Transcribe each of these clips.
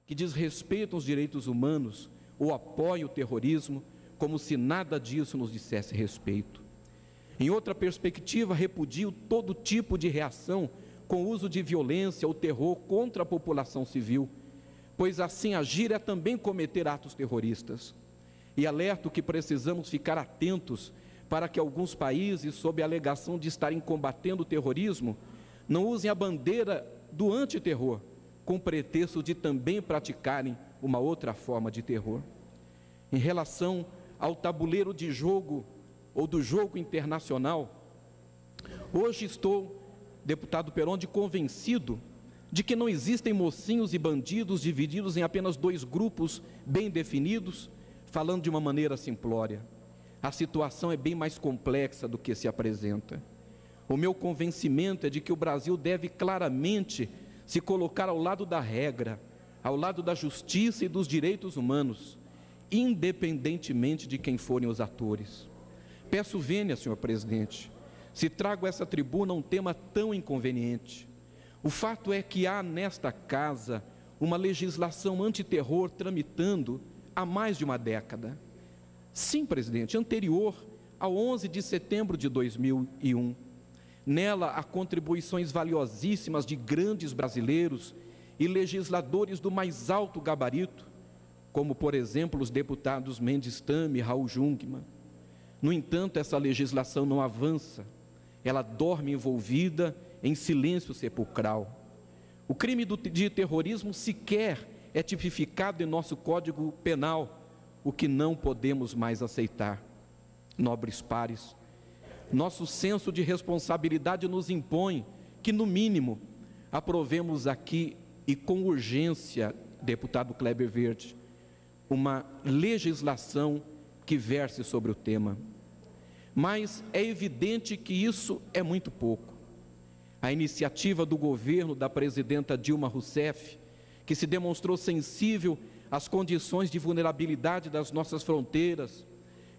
que desrespeitam os direitos humanos ou apoiam o terrorismo, como se nada disso nos dissesse respeito. Em outra perspectiva, repudio todo tipo de reação com uso de violência ou terror contra a população civil, pois assim agir é também cometer atos terroristas. E alerto que precisamos ficar atentos para que alguns países, sob a alegação de estarem combatendo o terrorismo, não usem a bandeira do antiterror, com pretexto de também praticarem uma outra forma de terror. Em relação ao tabuleiro de jogo ou do jogo internacional, hoje estou, deputado Perondi, convencido de que não existem mocinhos e bandidos divididos em apenas dois grupos bem definidos, falando de uma maneira simplória. A situação é bem mais complexa do que se apresenta. O meu convencimento é de que o Brasil deve claramente se colocar ao lado da regra, ao lado da justiça e dos direitos humanos, independentemente de quem forem os atores. Peço vênia, senhor presidente, se trago a essa tribuna um tema tão inconveniente. O fato é que há nesta casa uma legislação antiterror tramitando há mais de uma década. Sim, presidente, anterior ao 11 de setembro de 2001. Nela há contribuições valiosíssimas de grandes brasileiros e legisladores do mais alto gabarito, como, por exemplo, os deputados Mendes Tame e Raul Jungmann. No entanto, essa legislação não avança, ela dorme envolvida em silêncio sepulcral. O crime de terrorismo sequer é tipificado em nosso Código Penal, o que não podemos mais aceitar. Nobres pares, nosso senso de responsabilidade nos impõe que, no mínimo, aprovemos aqui e com urgência, deputado Kleber Verde, uma legislação que verse sobre o tema. Mas é evidente que isso é muito pouco. A iniciativa do governo da presidenta Dilma Rousseff, que se demonstrou sensível às condições de vulnerabilidade das nossas fronteiras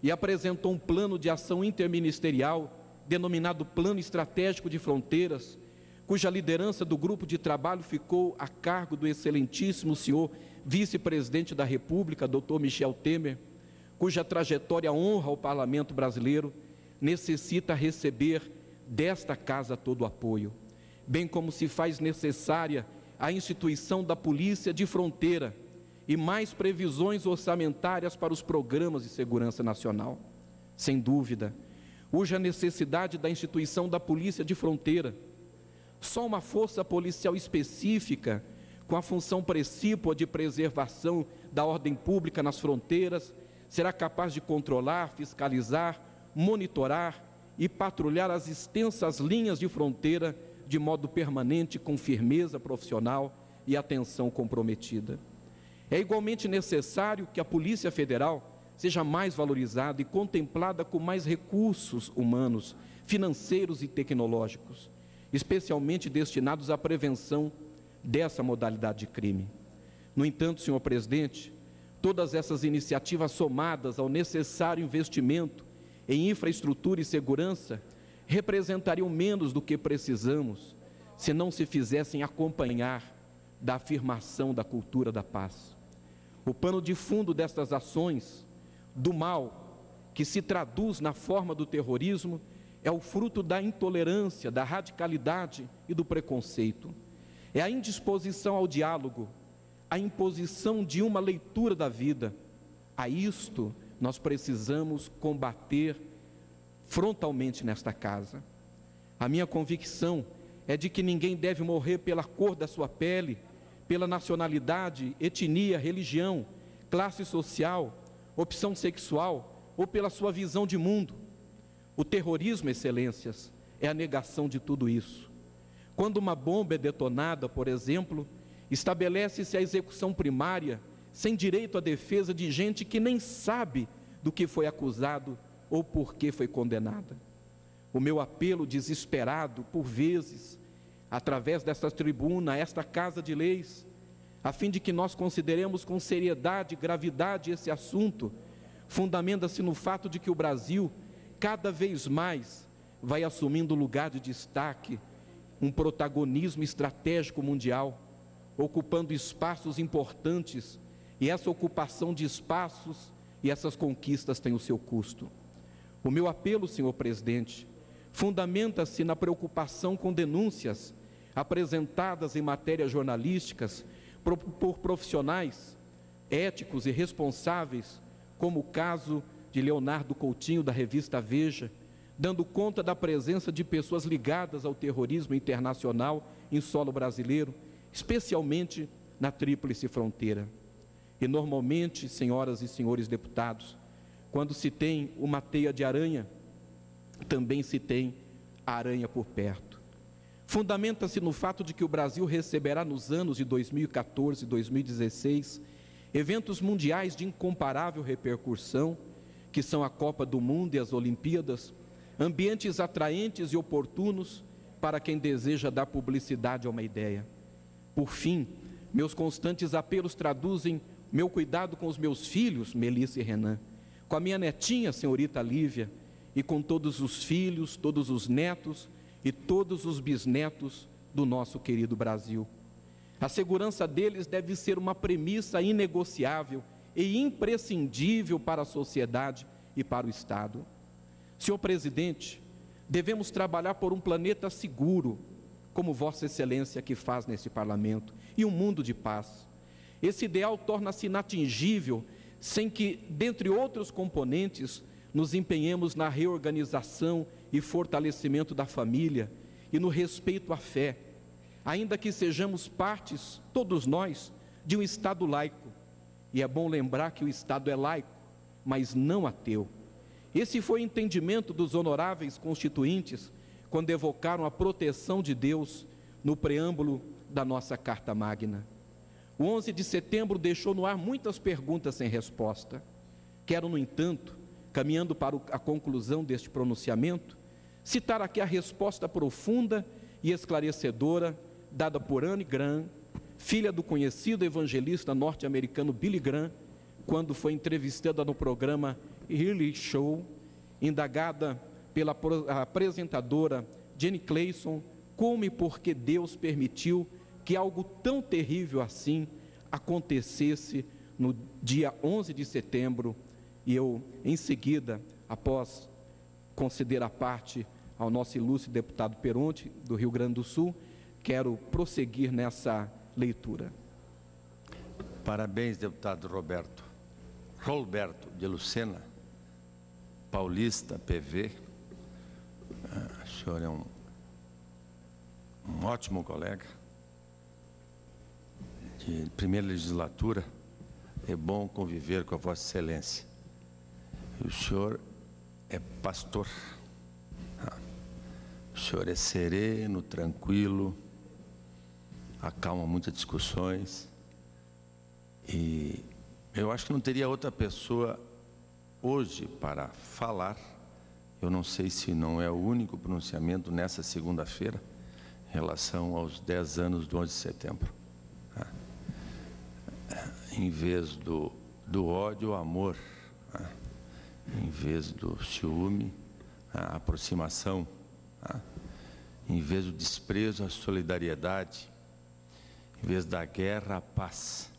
e apresentou um plano de ação interministerial denominado Plano Estratégico de Fronteiras, cuja liderança do grupo de trabalho ficou a cargo do excelentíssimo senhor vice-presidente da República, Dr. Michel Temer, cuja trajetória honra o parlamento brasileiro, necessita receber desta casa todo o apoio, bem como se faz necessária a instituição da Polícia de Fronteira e mais previsões orçamentárias para os programas de segurança nacional. Sem dúvida, urge a necessidade da instituição da Polícia de Fronteira. Só uma força policial específica, com a função precípua de preservação da ordem pública nas fronteiras, será capaz de controlar, fiscalizar, monitorar e patrulhar as extensas linhas de fronteira de modo permanente, com firmeza profissional e atenção comprometida. É igualmente necessário que a Polícia Federal seja mais valorizada e contemplada com mais recursos humanos, financeiros e tecnológicos, especialmente destinados à prevenção dessa modalidade de crime. No entanto, senhor presidente, todas essas iniciativas somadas ao necessário investimento em infraestrutura e segurança representariam menos do que precisamos se não se fizessem acompanhar da afirmação da cultura da paz. O pano de fundo destas ações do mal, que se traduz na forma do terrorismo, é o fruto da intolerância, da radicalidade e do preconceito. É a indisposição ao diálogo, a imposição de uma leitura da vida. A isto nós precisamos combater frontalmente nesta casa. A minha convicção é de que ninguém deve morrer pela cor da sua pele, pela nacionalidade, etnia, religião, classe social, opção sexual ou pela sua visão de mundo. O terrorismo, excelências, é a negação de tudo isso. Quando uma bomba é detonada, por exemplo, estabelece-se a execução primária, sem direito à defesa de gente que nem sabe do que foi acusado ou por que foi condenada. O meu apelo desesperado, por vezes, através desta tribuna, esta casa de leis, a fim de que nós consideremos com seriedade e gravidade esse assunto, fundamenta-se no fato de que o Brasil, cada vez mais, vai assumindo lugar de destaque, um protagonismo estratégico mundial, ocupando espaços importantes, e essa ocupação de espaços e essas conquistas têm o seu custo. O meu apelo, senhor presidente, fundamenta-se na preocupação com denúncias apresentadas em matérias jornalísticas por profissionais éticos e responsáveis, como o caso de Leonardo Coutinho, da revista Veja, dando conta da presença de pessoas ligadas ao terrorismo internacional em solo brasileiro, especialmente na Tríplice Fronteira. E normalmente, senhoras e senhores deputados, quando se tem uma teia de aranha, também se tem a aranha por perto. Fundamenta-se no fato de que o Brasil receberá nos anos de 2014 e 2016 eventos mundiais de incomparável repercussão, que são a Copa do Mundo e as Olimpíadas, ambientes atraentes e oportunos para quem deseja dar publicidade a uma ideia. Por fim, meus constantes apelos traduzem meu cuidado com os meus filhos, Melissa e Renan, com a minha netinha, senhorita Lívia, e com todos os filhos, todos os netos e todos os bisnetos do nosso querido Brasil. A segurança deles deve ser uma premissa inegociável e imprescindível para a sociedade e para o Estado. Senhor presidente, devemos trabalhar por um planeta seguro, como Vossa Excelência que faz nesse parlamento, e um mundo de paz. Esse ideal torna-se inatingível sem que, dentre outros componentes, nos empenhemos na reorganização e fortalecimento da família e no respeito à fé, ainda que sejamos partes, todos nós, de um Estado laico. E é bom lembrar que o Estado é laico, mas não ateu. Esse foi o entendimento dos honoráveis constituintes quando evocaram a proteção de Deus no preâmbulo da nossa Carta Magna. O 11 de setembro deixou no ar muitas perguntas sem resposta. Quero, no entanto, caminhando para a conclusão deste pronunciamento, citar aqui a resposta profunda e esclarecedora dada por Anne Graham, filha do conhecido evangelista norte-americano Billy Graham, quando foi entrevistada no programa Early Show, indagada pela apresentadora Jenny Clayson como e por que Deus permitiu que algo tão terrível assim acontecesse no dia 11 de setembro. E eu, em seguida, após conceder a parte ao nosso ilustre deputado Peronte, do Rio Grande do Sul, quero prosseguir nessa leitura. Parabéns, deputado Rolberto de Lucena, paulista, PV. O senhor é um ótimo colega de primeira legislatura. É bom conviver com a Vossa Excelência. E o senhor é pastor. O senhor é sereno, tranquilo, acalma muitas discussões. E eu acho que não teria outra pessoa hoje para falar. Eu não sei se não é o único pronunciamento nessa segunda-feira em relação aos 10 anos do 11 de setembro. Em vez do ódio, o amor. Em vez do ciúme, a aproximação. Em vez do desprezo, a solidariedade. Em vez da guerra, a paz.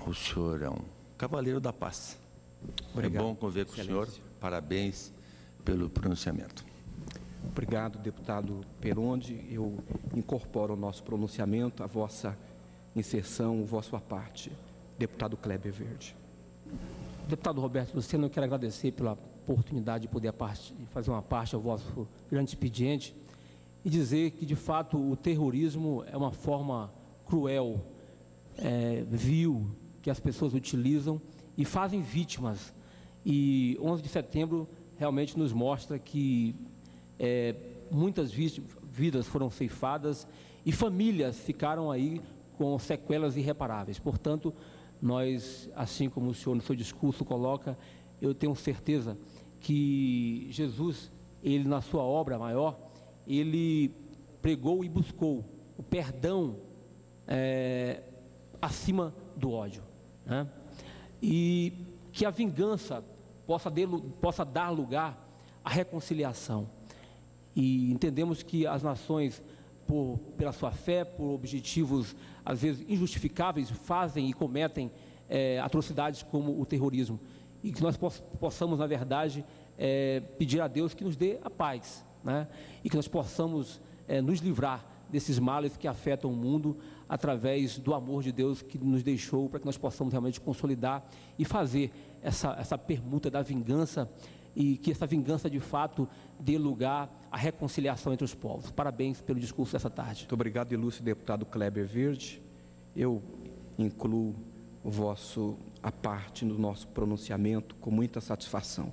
O senhor é um cavaleiro da paz. Obrigado, é bom conviver com o senhor. Parabéns pelo pronunciamento. Obrigado, deputado Peronde. Eu incorporo ao nosso pronunciamento a vossa inserção, o vosso aparte. Deputado Kleber Verde. Deputado Roberto Lucena, eu quero agradecer pela oportunidade de poder fazer uma parte ao vosso grande expediente e dizer que, de fato, o terrorismo é uma forma cruel, vil, que as pessoas utilizam e fazem vítimas. E 11 de setembro realmente nos mostra que muitas vidas foram ceifadas e famílias ficaram aí com sequelas irreparáveis. Portanto, nós, assim como o senhor no seu discurso coloca, eu tenho certeza que Jesus, ele na sua obra maior, ele pregou e buscou o perdão acima do ódio, né? E que a vingança possa dar lugar à reconciliação. E entendemos que as nações pela sua fé, por objetivos às vezes injustificáveis, fazem e cometem atrocidades como o terrorismo. E que nós possamos, na verdade, pedir a Deus que nos dê a paz, né? E que nós possamos nos livrar desses males que afetam o mundo através do amor de Deus que nos deixou, para que nós possamos realmente consolidar e fazer essa permuta da vingança, e que essa vingança de fato dê lugar à reconciliação entre os povos. Parabéns pelo discurso dessa tarde. Muito obrigado, ilustre deputado Kleber Verde. Eu incluo a parte no nosso pronunciamento com muita satisfação.